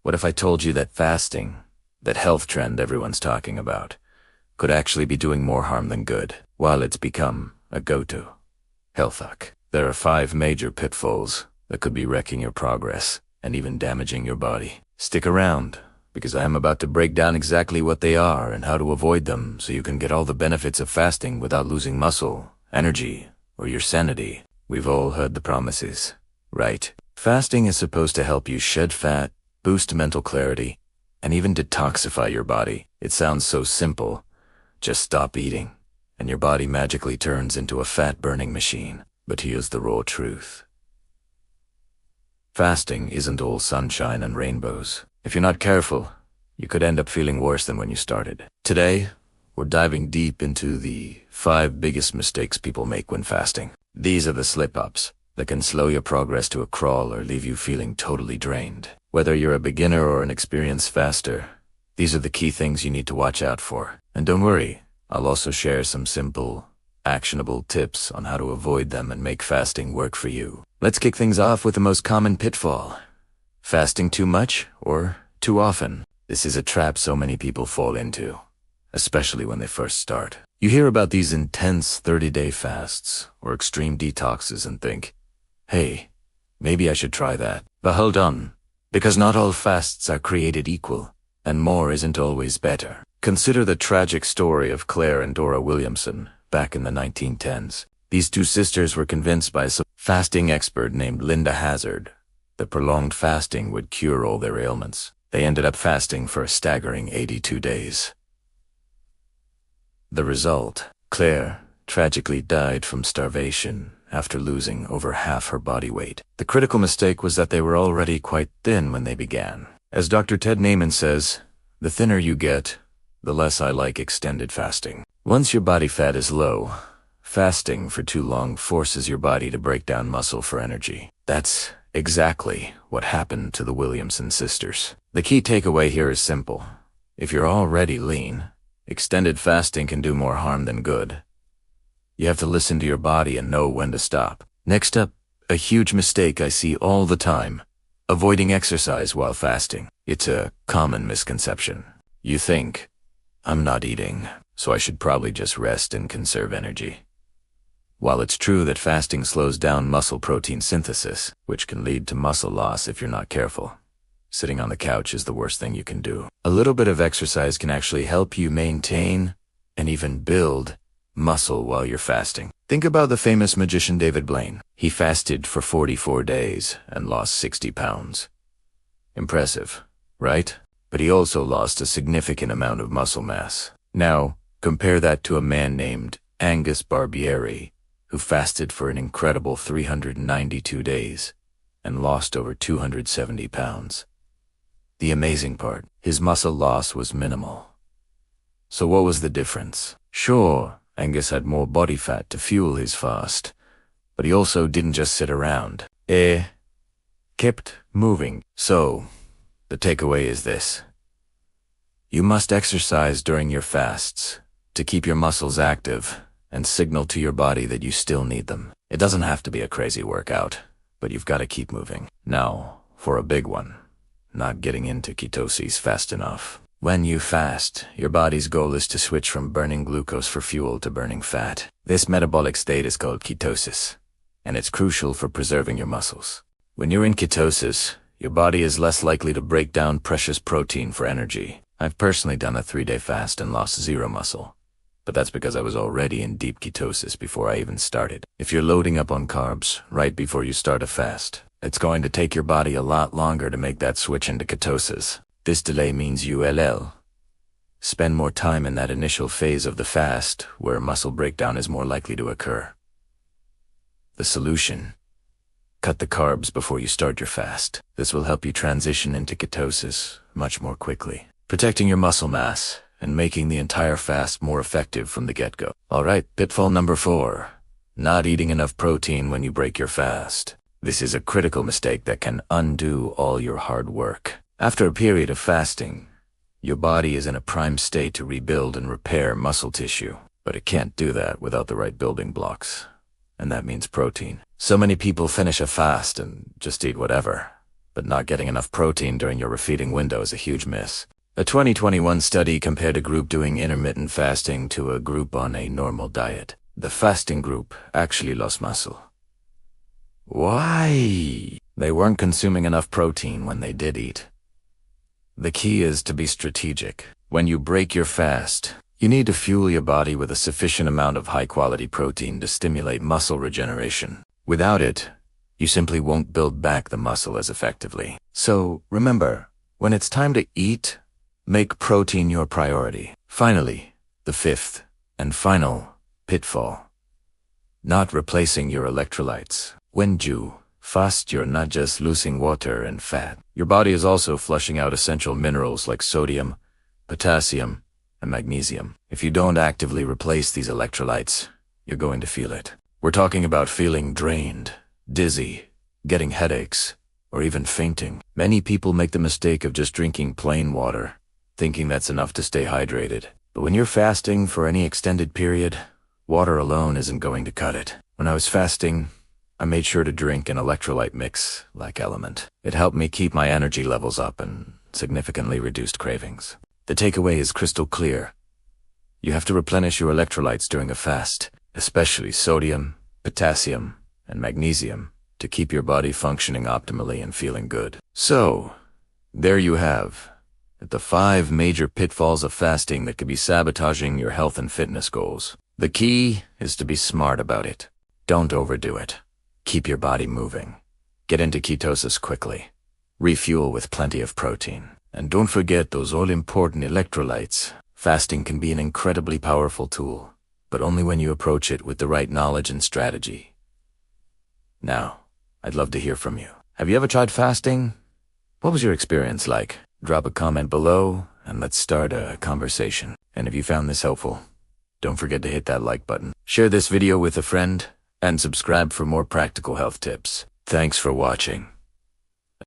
What if I told you that fasting, that health trend everyone's talking about, could actually be doing more harm than good, while it's become a go-to health hack? There are 5 major pitfalls that could be wrecking your progress and even damaging your body. Stick around, because I am about to break down exactly what they are and how to avoid them so you can get all the benefits of fasting without losing muscle, energy, or your sanity. We've all heard the promises, right? Fasting is supposed to help you shed fat, boost mental clarity, and even detoxify your body. It sounds so simple. Just stop eating, and your body magically turns into a fat-burning machine. But here's the raw truth. Fasting isn't all sunshine and rainbows. If you're not careful, you could end up feeling worse than when you started. Today, we're diving deep into the 5 biggest mistakes people make when fasting. These are the slip-ups that can slow your progress to a crawl or leave you feeling totally drained. Whether you're a beginner or an experienced faster, these are the key things you need to watch out for. And don't worry, I'll also share some simple, actionable tips on how to avoid them and make fasting work for you. Let's kick things off with the most common pitfall. Fasting too much or too often. This is a trap so many people fall into, especially when they first start. You hear about these intense 30-day fasts or extreme detoxes and think, hey, maybe I should try that. But hold on, because not all fasts are created equal, and more isn't always better. Consider the tragic story of Claire and Dora Williamson back in the 1910s. These 2 sisters were convinced by a fasting expert named Linda Hazard that prolonged fasting would cure all their ailments. They ended up fasting for a staggering 82 days. The result, Claire tragically died from starvation after losing over half her body weight. The critical mistake was that they were already quite thin when they began. As Dr. Ted Naiman says, the thinner you get, the less I like extended fasting. Once your body fat is low, fasting for too long forces your body to break down muscle for energy. That's exactly what happened to the Williamson sisters. The key takeaway here is simple. If you're already lean, extended fasting can do more harm than good. You have to listen to your body and know when to stop. Next up, a huge mistake I see all the time: avoiding exercise while fasting. It's a common misconception. You think, I'm not eating, so I should probably just rest and conserve energy. While it's true that fasting slows down muscle protein synthesis, which can lead to muscle loss if you're not careful, sitting on the couch is the worst thing you can do. A little bit of exercise can actually help you maintain and even build muscle while you're fasting. Think about the famous magician David Blaine. He fasted for 44 days and lost 60 pounds. Impressive, right? But he also lost a significant amount of muscle mass. Now, compare that to a man named Angus Barbieri, who fasted for an incredible 392 days and lost over 270 pounds. The amazing part, his muscle loss was minimal. So what was the difference? Sure, Angus had more body fat to fuel his fast, but he also didn't just sit around. Kept moving. So, the takeaway is this. You must exercise during your fasts to keep your muscles active and signal to your body that you still need them. It doesn't have to be a crazy workout, but you've got to keep moving. Now, for a big one, not getting into ketosis fast enough. When you fast, your body's goal is to switch from burning glucose for fuel to burning fat. This metabolic state is called ketosis, and it's crucial for preserving your muscles. When you're in ketosis, your body is less likely to break down precious protein for energy. I've personally done a 3-day fast and lost 0 muscle, but that's because I was already in deep ketosis before I even started. If you're loading up on carbs right before you start a fast, it's going to take your body a lot longer to make that switch into ketosis. This delay means you'll spend more time in that initial phase of the fast where muscle breakdown is more likely to occur. The solution: cut the carbs before you start your fast. This will help you transition into ketosis much more quickly, protecting your muscle mass and making the entire fast more effective from the get-go. Alright, pitfall number 4. Not eating enough protein when you break your fast. This is a critical mistake that can undo all your hard work. After a period of fasting, your body is in a prime state to rebuild and repair muscle tissue, but it can't do that without the right building blocks, and that means protein. So many people finish a fast and just eat whatever, but not getting enough protein during your refeeding window is a huge miss. A 2021 study compared a group doing intermittent fasting to a group on a normal diet. The fasting group actually lost muscle. Why? They weren't consuming enough protein when they did eat. The key is to be strategic. When you break your fast, you need to fuel your body with a sufficient amount of high-quality protein to stimulate muscle regeneration. Without it, you simply won't build back the muscle as effectively. So remember, when it's time to eat, make protein your priority. Finally, the fifth and final pitfall: not replacing your electrolytes. When you fast, you're not just losing water and fat. Your body is also flushing out essential minerals like sodium, potassium, and magnesium. If you don't actively replace these electrolytes, you're going to feel it. We're talking about feeling drained, dizzy, getting headaches, or even fainting. Many people make the mistake of just drinking plain water, thinking that's enough to stay hydrated. But when you're fasting for any extended period, water alone isn't going to cut it. When I was fasting, I made sure to drink an electrolyte mix like Element. It helped me keep my energy levels up and significantly reduced cravings. The takeaway is crystal clear. You have to replenish your electrolytes during a fast, especially sodium, potassium, and magnesium, to keep your body functioning optimally and feeling good. So, there you have the 5 major pitfalls of fasting that could be sabotaging your health and fitness goals. The key is to be smart about it. Don't overdo it. Keep your body moving. Get into ketosis quickly. Refuel with plenty of protein. And don't forget those all-important electrolytes. Fasting can be an incredibly powerful tool, but only when you approach it with the right knowledge and strategy. Now, I'd love to hear from you. Have you ever tried fasting? What was your experience like? Drop a comment below and let's start a conversation. And if you found this helpful, don't forget to hit that like button. Share this video with a friend and subscribe for more practical health tips. Thanks for watching.